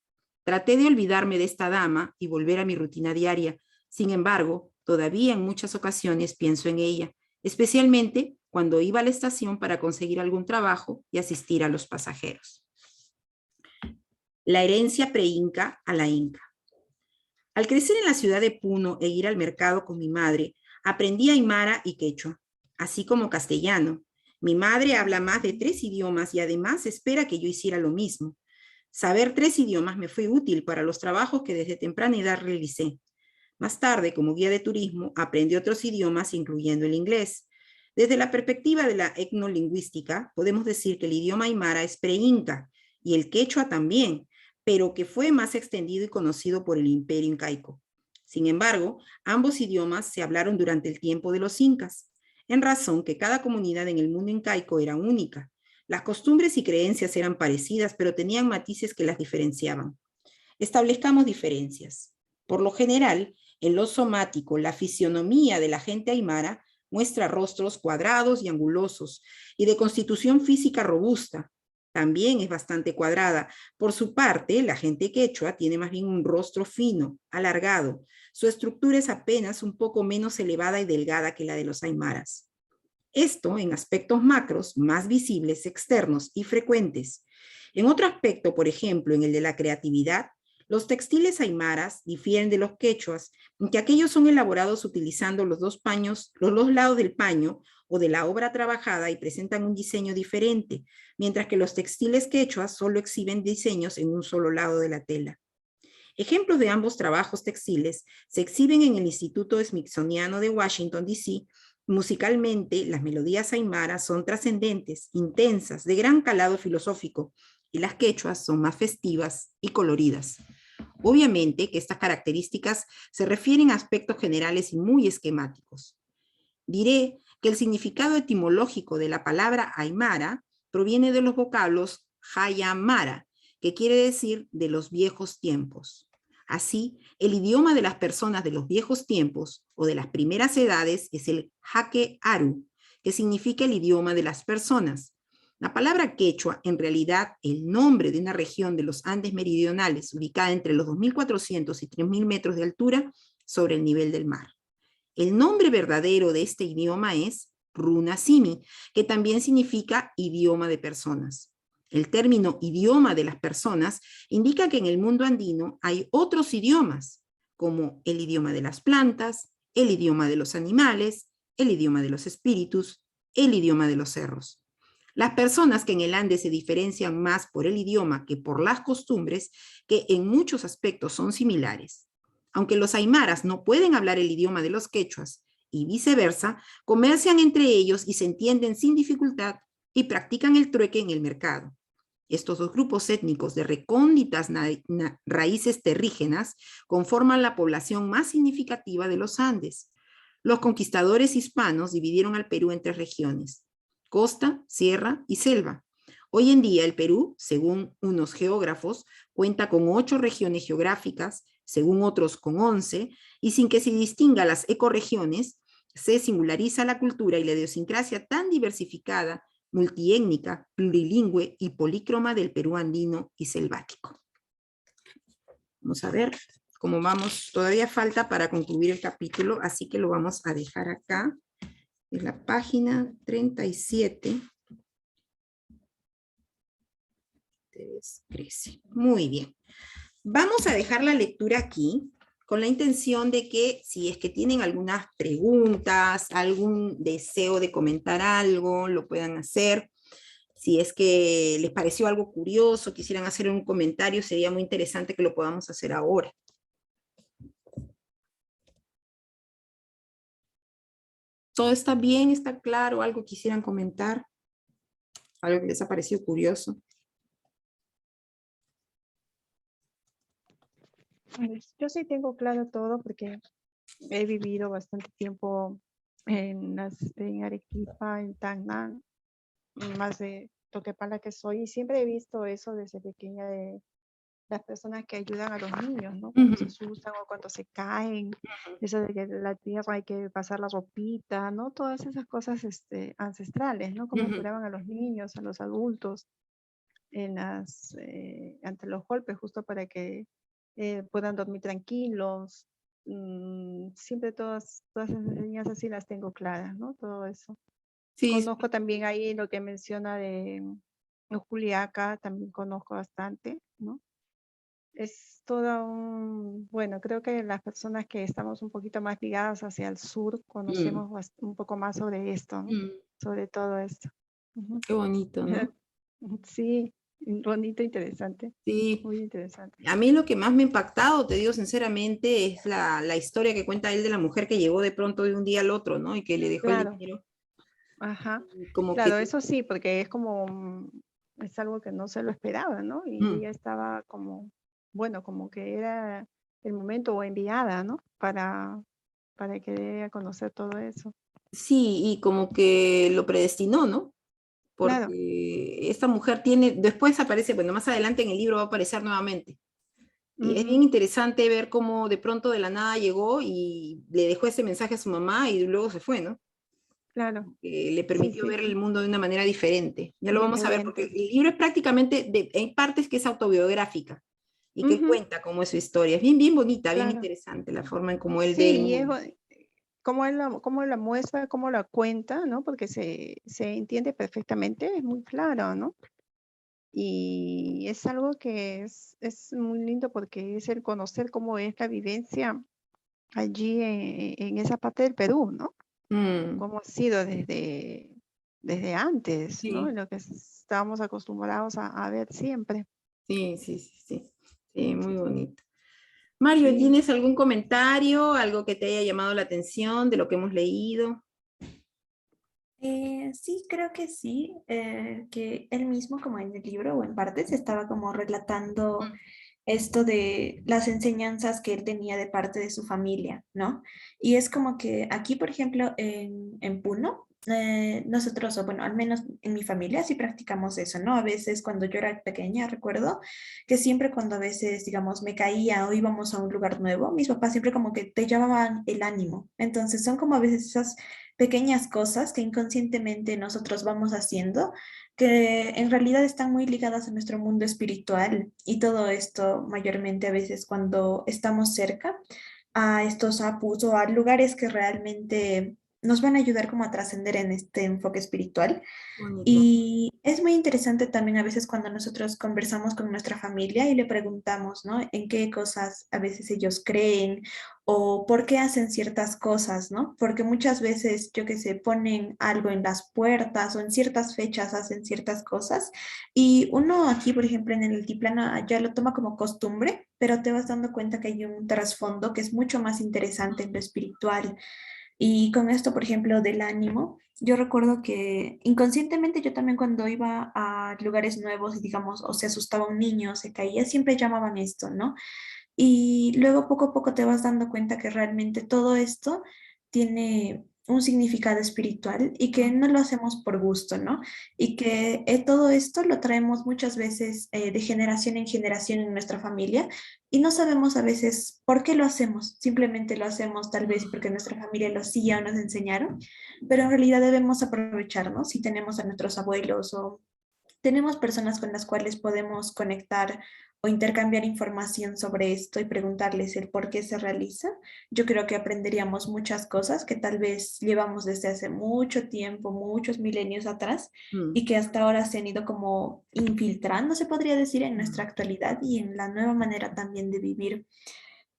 Traté de olvidarme de esta dama y volver a mi rutina diaria. Sin embargo, todavía en muchas ocasiones pienso en ella, especialmente cuando iba a la estación para conseguir algún trabajo y asistir a los pasajeros. La herencia pre-inca a la inca. Al crecer en la ciudad de Puno e ir al mercado con mi madre, aprendí aymara y quechua, así como castellano. Mi madre habla más de 3 idiomas y además espera que yo hiciera lo mismo. Saber 3 idiomas me fue útil para los trabajos que desde temprana edad realicé. Más tarde, como guía de turismo, aprendí otros idiomas, incluyendo el inglés. Desde la perspectiva de la etnolingüística, podemos decir que el idioma aymara es pre-inca y el quechua también, pero que fue más extendido y conocido por el imperio incaico. Sin embargo, ambos idiomas se hablaron durante el tiempo de los incas, en razón que cada comunidad en el mundo incaico era única. Las costumbres y creencias eran parecidas, pero tenían matices que las diferenciaban. Establezcamos diferencias. Por lo general, en lo somático, la fisionomía de la gente aymara muestra rostros cuadrados y angulosos y de constitución física robusta. También es bastante cuadrada. Por su parte, la gente quechua tiene más bien un rostro fino, alargado. Su estructura es apenas un poco menos elevada y delgada que la de los aymaras. Esto en aspectos macros más visibles, externos y frecuentes. En otro aspecto, por ejemplo, en el de la creatividad, los textiles aymaras difieren de los quechuas, en que aquellos son elaborados utilizando los dos lados del paño o de la obra trabajada y presentan un diseño diferente, mientras que los textiles quechuas solo exhiben diseños en un solo lado de la tela. Ejemplos de ambos trabajos textiles se exhiben en el Instituto Smithsoniano de Washington, D.C. Musicalmente, las melodías aymaras son trascendentes, intensas, de gran calado filosófico, y las quechuas son más festivas y coloridas. Obviamente que estas características se refieren a aspectos generales y muy esquemáticos. Diré que el significado etimológico de la palabra aymara proviene de los vocablos hayamara, que quiere decir de los viejos tiempos. Así, el idioma de las personas de los viejos tiempos o de las primeras edades es el jaque aru, que significa el idioma de las personas. La palabra quechua, en realidad, el nombre de una región de los Andes meridionales ubicada entre los 2.400 y 3.000 metros de altura sobre el nivel del mar. El nombre verdadero de este idioma es Runasimi, que también significa idioma de personas. El término idioma de las personas indica que en el mundo andino hay otros idiomas, como el idioma de las plantas, el idioma de los animales, el idioma de los espíritus, el idioma de los cerros. Las personas que en el Ande se diferencian más por el idioma que por las costumbres, que en muchos aspectos son similares. Aunque los aymaras no pueden hablar el idioma de los quechuas y viceversa, comercian entre ellos y se entienden sin dificultad y practican el trueque en el mercado. Estos dos grupos étnicos de recónditas raíces terrígenas conforman la población más significativa de los Andes. Los conquistadores hispanos dividieron al Perú en 3 regiones: costa, sierra y selva. Hoy en día el Perú, según unos geógrafos, cuenta con 8 regiones geográficas, según otros con 11, y sin que se distinga las ecorregiones, se singulariza la cultura y la idiosincrasia tan diversificada, multiétnica, plurilingüe y polícroma del Perú andino y selvático. Vamos a ver cómo vamos. Todavía falta para concluir el capítulo, así que lo vamos a dejar acá. Es la página 37. 13. Muy bien. Vamos a dejar la lectura aquí con la intención de que si es que tienen algunas preguntas, algún deseo de comentar algo, lo puedan hacer. Si es que les pareció algo curioso, quisieran hacer un comentario, sería muy interesante que lo podamos hacer ahora. ¿Todo está bien? ¿Está claro? ¿Algo quisieran comentar? ¿Algo que les ha parecido curioso? Pues, yo sí tengo claro todo porque he vivido bastante tiempo en Arequipa, en Tacna, más de Toquepala que soy, y siempre he visto eso desde pequeña de las personas que ayudan a los niños, ¿no? Cuando se Ujú, asustan o cuando se caen, eso de que la tierra hay que pasar la ropita, ¿no? Todas esas cosas ancestrales, ¿no? Cómo ujú, curaban a los niños, a los adultos, ante los golpes, justo para que puedan dormir tranquilos. Siempre todas esas enseñanzas sí las tengo claras, ¿no? Todo eso. sí, Conozco también ahí lo que menciona de Juliaca, también conozco bastante, ¿no? Es todo bueno, creo que las personas que estamos un poquito más ligadas hacia el sur mm, conocemos un poco más sobre esto, ¿no? mm, Sobre todo esto. Ujú. qué bonito, ¿no? Sí, bonito, interesante, Sí, muy interesante. a mí lo que más me ha impactado, te digo sinceramente, es la historia que cuenta él de la mujer que llegó de pronto de un día al otro, ¿no? Y que le dejó el Claro, dinero. ajá, Y como claro, que, eso sí, porque es como, es algo que no se lo esperaba, ¿no? Y mm, ella estaba como, bueno, como que era el momento o enviada, ¿no? Para que dé a conocer todo eso. sí, y como que lo predestinó, ¿no? Claro. Porque esta mujer tiene, después aparece, bueno, más adelante en el libro va a aparecer nuevamente. Y es bien Ujú. interesante ver cómo de pronto de la nada llegó y le dejó ese mensaje a su mamá y luego se fue, ¿no? Claro, Que le sí, permitió sí, ver el mundo de una manera diferente. Ya lo vamos a ver porque diferente. el libro es prácticamente, hay partes que es autobiográfica y que él Ujú, cuenta cómo es su historia. Es bien, bien bonita, bien claro. interesante la forma en cómo él ve el Sí, y es mundo. cómo la muestra, cómo la cuenta, ¿no? Porque se entiende perfectamente, es muy claro, ¿no? Y es algo que es muy lindo porque es el conocer cómo es la vivencia allí en esa parte del Perú, ¿no? Mm, Cómo ha sido desde antes, ¿no? sí, Lo que estábamos acostumbrados a ver siempre. sí, sí, sí, sí, sí, muy bonito. Mario, Sí. ¿tienes algún comentario, algo que te haya llamado la atención de lo que hemos leído? Sí, creo que sí, que él mismo, como en el libro o en partes, estaba como relatando esto de las enseñanzas que él tenía de parte de su familia, ¿no? Y es como que aquí, por ejemplo, en Puno, nosotros, o bueno, al menos en mi familia, sí practicamos eso, ¿no? A veces cuando yo era pequeña, recuerdo que siempre cuando a veces, digamos, me caía o íbamos a un lugar nuevo, mis papás siempre como que te llamaban el ánimo. Entonces son como a veces esas pequeñas cosas que inconscientemente nosotros vamos haciendo que en realidad están muy ligadas a nuestro mundo espiritual y todo esto mayormente a veces cuando estamos cerca a estos apus o a lugares que realmente nos van a ayudar como a trascender en este enfoque espiritual. Bonito. Y es muy interesante también a veces cuando nosotros conversamos con nuestra familia y le preguntamos, ¿no? En qué cosas a veces ellos creen o por qué hacen ciertas cosas, ¿no? Porque muchas veces, yo que sé, ponen algo en las puertas o en ciertas fechas hacen ciertas cosas y uno aquí, por ejemplo, en el altiplano ya lo toma como costumbre, pero te vas dando cuenta que hay un trasfondo que es mucho más interesante en lo espiritual. Y con esto, por ejemplo, del ánimo, yo recuerdo que inconscientemente yo también cuando iba a lugares nuevos, y digamos, o se asustaba un niño, se caía, siempre llamaban esto, ¿no? Y luego poco a poco te vas dando cuenta que realmente todo esto tiene un significado espiritual y que no lo hacemos por gusto, ¿no? Y que todo esto lo traemos muchas veces de generación en generación en nuestra familia y no sabemos a veces por qué lo hacemos. Simplemente lo hacemos tal vez porque nuestra familia lo hacía o nos enseñaron, pero en realidad debemos aprovecharnos si tenemos a nuestros abuelos o tenemos personas con las cuales podemos conectar o intercambiar información sobre esto y preguntarles el por qué se realiza. Yo creo que aprenderíamos muchas cosas que tal vez llevamos desde hace mucho tiempo, muchos milenios atrás, Mm, y que hasta ahora se han ido como infiltrando, se podría decir, en nuestra mm. actualidad y en la nueva manera también de vivir.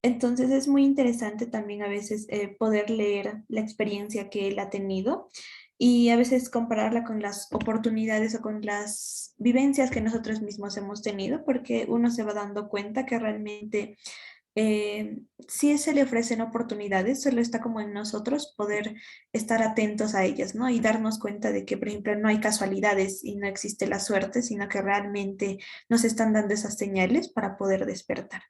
Entonces es muy interesante también a veces poder leer la experiencia que él ha tenido y a veces compararla con las oportunidades o con las vivencias que nosotros mismos hemos tenido, porque uno se va dando cuenta que realmente sí se le ofrecen oportunidades, solo está como en nosotros poder estar atentos a ellas, ¿no? Y darnos cuenta de que, por ejemplo, no hay casualidades y no existe la suerte, sino que realmente nos están dando esas señales para poder despertar.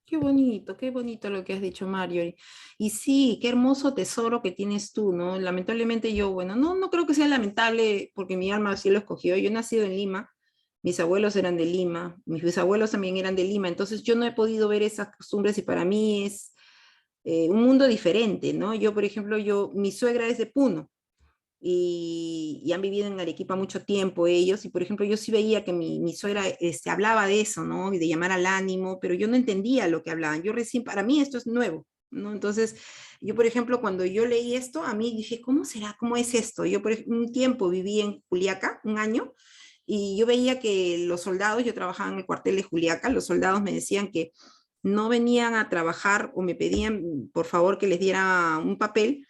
Qué bonito lo que has dicho, Mario. Y sí, qué hermoso tesoro que tienes tú, ¿no? Lamentablemente yo, bueno, no creo que sea lamentable porque mi alma así lo escogió. Yo he nacido en Lima, mis abuelos eran de Lima, mis bisabuelos también eran de Lima, entonces yo no he podido ver esas costumbres y para mí es un mundo diferente, ¿no? Yo, por ejemplo, mi suegra es de Puno, y han vivido en Arequipa mucho tiempo ellos, y por ejemplo yo sí veía que mi suegra hablaba de eso, ¿no? Y de llamar al ánimo, pero yo no entendía lo que hablaban, yo recién, para mí esto es nuevo, ¿no? Entonces, yo por ejemplo, cuando yo leí esto, a mí dije, ¿cómo será? ¿Cómo es esto? Yo por un tiempo viví en Juliaca, un año, y yo veía que los soldados, yo trabajaba en el cuartel de Juliaca, los soldados me decían que no venían a trabajar o me pedían por favor que les diera un papel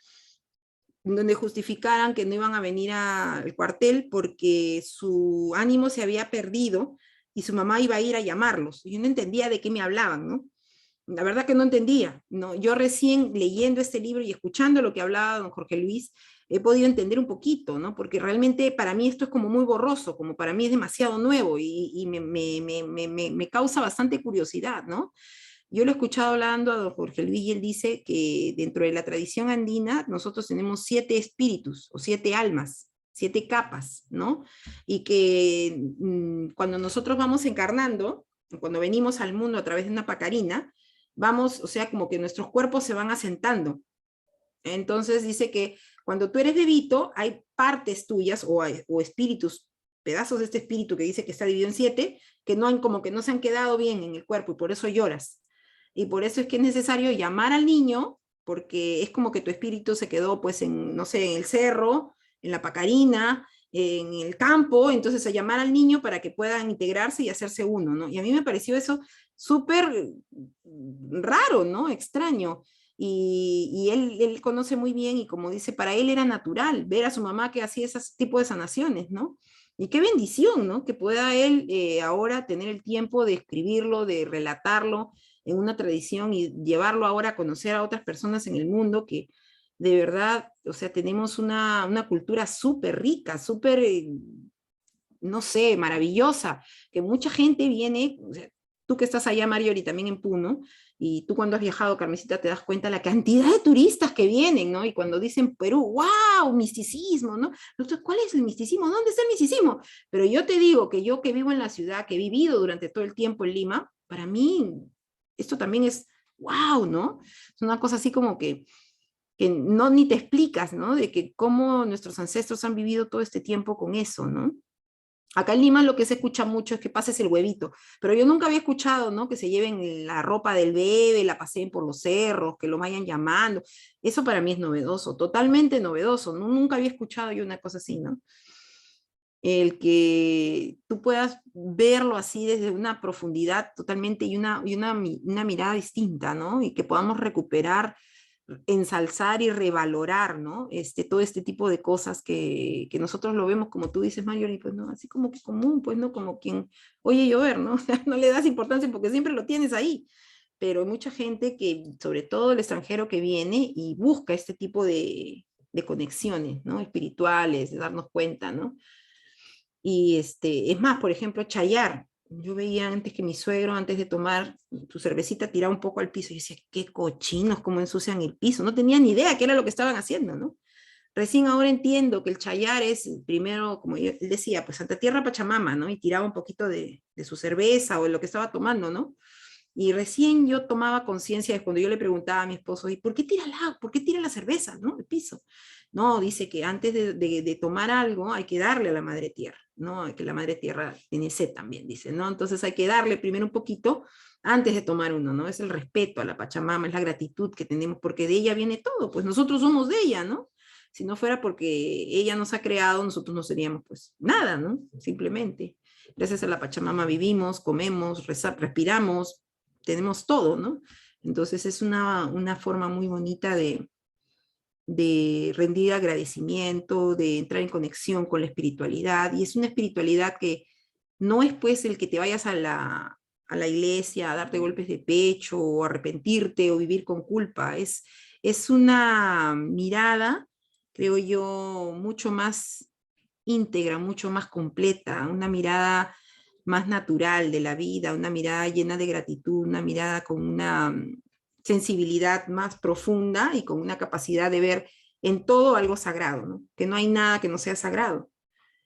donde justificaran que no iban a venir al cuartel porque su ánimo se había perdido y su mamá iba a ir a llamarlos. Yo no entendía de qué me hablaban, ¿no? La verdad que no entendía, ¿no? Yo recién leyendo este libro y escuchando lo que hablaba don Jorge Luis, he podido entender un poquito, ¿no? Porque realmente para mí esto es como muy borroso, como para mí es demasiado nuevo y me causa bastante curiosidad, ¿no? Yo lo he escuchado hablando a don Jorge Luis y él dice que dentro de la tradición andina nosotros tenemos 7 espíritus o 7 almas, 7 capas, ¿no? Y que cuando nosotros vamos encarnando, cuando venimos al mundo a través de una pacarina, vamos, o sea, como que nuestros cuerpos se van asentando. Entonces dice que cuando tú eres bebito, hay partes tuyas o espíritus, pedazos de este espíritu que dice que está dividido en 7, que no han, como que no se han quedado bien en el cuerpo y por eso lloras. Y por eso es que es necesario llamar al niño, porque es como que tu espíritu se quedó, pues, en, no sé, en el cerro, en la pacarina, en el campo, entonces a llamar al niño para que puedan integrarse y hacerse uno, ¿no? Y a mí me pareció eso súper raro, ¿no? Extraño. Y él conoce muy bien y como dice, para él era natural ver a su mamá que hacía ese tipo de sanaciones, ¿no? Y qué bendición, ¿no? Que pueda él ahora tener el tiempo de escribirlo, de relatarlo, en una tradición y llevarlo ahora a conocer a otras personas en el mundo que de verdad, o sea, tenemos una cultura súper rica, súper, no sé, maravillosa, que mucha gente viene, o sea, tú que estás allá, Mario, y también en Puno, y tú cuando has viajado, Carmesita, te das cuenta la cantidad de turistas que vienen, ¿no? Y cuando dicen Perú, wow, misticismo, ¿no? Nosotros, ¿cuál es el misticismo? ¿Dónde está el misticismo? Pero yo te digo que yo que vivo en la ciudad, que he vivido durante todo el tiempo en Lima, para mí esto también es wow, ¿no? Es una cosa así como que no ni te explicas, ¿no? De que cómo nuestros ancestros han vivido todo este tiempo con eso, ¿no? Acá en Lima lo que se escucha mucho es que pases el huevito, pero yo nunca había escuchado, ¿no? Que se lleven la ropa del bebé, la paseen por los cerros, que lo vayan llamando. Eso para mí es novedoso, totalmente novedoso, ¿no? Nunca había escuchado yo una cosa así, ¿no? El que tú puedas verlo así desde una profundidad totalmente y una mirada distinta, ¿no? Y que podamos recuperar, ensalzar y revalorar, ¿no? Todo este tipo de cosas que nosotros lo vemos, como tú dices, Marjorie, pues, ¿no? Así como que común, pues, ¿no? Como quien oye llover, ¿no? O sea, no le das importancia porque siempre lo tienes ahí. Pero hay mucha gente que, sobre todo el extranjero que viene y busca este tipo de conexiones, ¿no? Espirituales, de darnos cuenta, ¿no? Y es más, por ejemplo, chayar. Yo veía antes que mi suegro, antes de tomar su cervecita, tiraba un poco al piso. Y decía, qué cochinos, cómo ensucian el piso. No tenía ni idea qué era lo que estaban haciendo, ¿no? Recién ahora entiendo que el chayar es, primero, como él decía, pues Santa Tierra Pachamama, ¿no? Y tiraba un poquito de su cerveza o de lo que estaba tomando, ¿no? Y recién yo tomaba conciencia de cuando yo le preguntaba a mi esposo, ¿y por qué tira por qué tira la cerveza, ¿no? El piso. No, dice que antes de tomar algo hay que darle a la madre tierra, ¿no? Que la madre tierra tiene sed también, dice, ¿no? Entonces hay que darle primero un poquito antes de tomar uno, ¿no? Es el respeto a la Pachamama, es la gratitud que tenemos, porque de ella viene todo, pues nosotros somos de ella, ¿no? Si no fuera porque ella nos ha creado, nosotros no seríamos pues nada, ¿no? Simplemente. Gracias a la Pachamama vivimos, comemos, respiramos, tenemos todo, ¿no? Entonces es una forma muy bonita de rendir agradecimiento, de entrar en conexión con la espiritualidad, y es una espiritualidad que no es pues el que te vayas a la iglesia a darte golpes de pecho o arrepentirte o vivir con culpa. Es una mirada, creo yo, mucho más íntegra, mucho más completa, una mirada más natural de la vida, una mirada llena de gratitud, una mirada con una sensibilidad más profunda y con una capacidad de ver en todo algo sagrado, ¿no? Que no hay nada que no sea sagrado.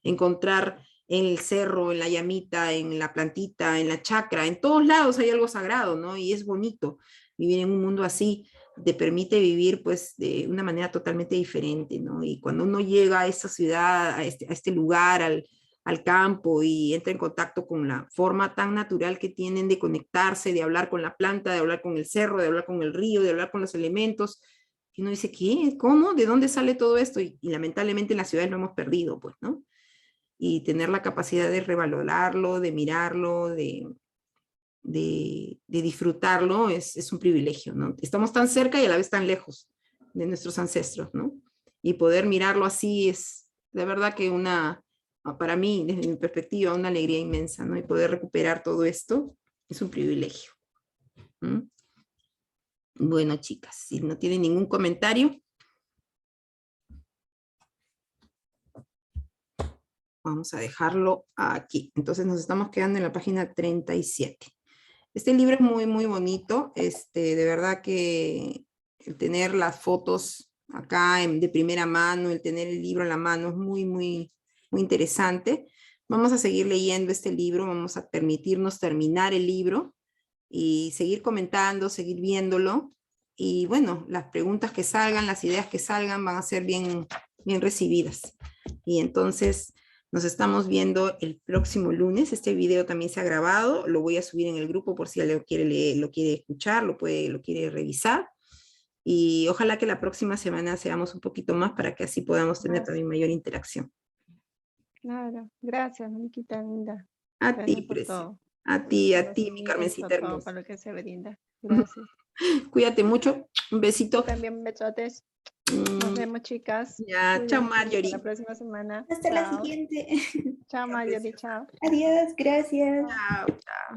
Encontrar en el cerro, en la llamita, en la plantita, en la chacra, en todos lados hay algo sagrado, ¿no? Y es bonito vivir en un mundo así, te permite vivir pues de una manera totalmente diferente, ¿no? Y cuando uno llega a esta ciudad, a este lugar, al campo y entra en contacto con la forma tan natural que tienen de conectarse, de hablar con la planta, de hablar con el cerro, de hablar con el río, de hablar con los elementos, y uno dice, ¿qué? ¿Cómo? ¿De dónde sale todo esto? Y lamentablemente en las ciudades lo hemos perdido, pues, ¿no? Y tener la capacidad de revalorarlo, de mirarlo, de disfrutarlo, es un privilegio, ¿no? Estamos tan cerca y a la vez tan lejos de nuestros ancestros, ¿no? Y poder mirarlo así es, de verdad que para mí, desde mi perspectiva, una alegría inmensa, ¿no? Y poder recuperar todo esto es un privilegio. ¿Mm? Bueno, chicas, si no tienen ningún comentario, vamos a dejarlo aquí. Entonces nos estamos quedando en la página 37. Este libro es muy, muy bonito. De verdad que el tener las fotos acá de primera mano, el tener el libro en la mano es muy, muy, muy interesante. Vamos a seguir leyendo este libro, vamos a permitirnos terminar el libro y seguir comentando, seguir viéndolo. Y bueno, las preguntas que salgan, las ideas que salgan van a ser bien, bien recibidas. Y entonces nos estamos viendo el próximo lunes. Este video también se ha grabado, lo voy a subir en el grupo por si alguien quiere leer, lo quiere escuchar, lo quiere revisar. Y ojalá que la próxima semana seamos un poquito más para que así podamos tener también mayor interacción. Claro, gracias, Miquita linda. A Gracias ti, por todo. a ti, mi Carmencita Por todo, hermosa. por lo que se brinda. Gracias. Cuídate mucho, un besito. También besotes. Nos vemos, chicas. Ya, chao, Cuídense. Hasta Marjorie. la próxima semana. Hasta la Chao. siguiente. Chao, Ya, Marjorie. preciosa. Chao. Adiós, gracias. Chao, chao.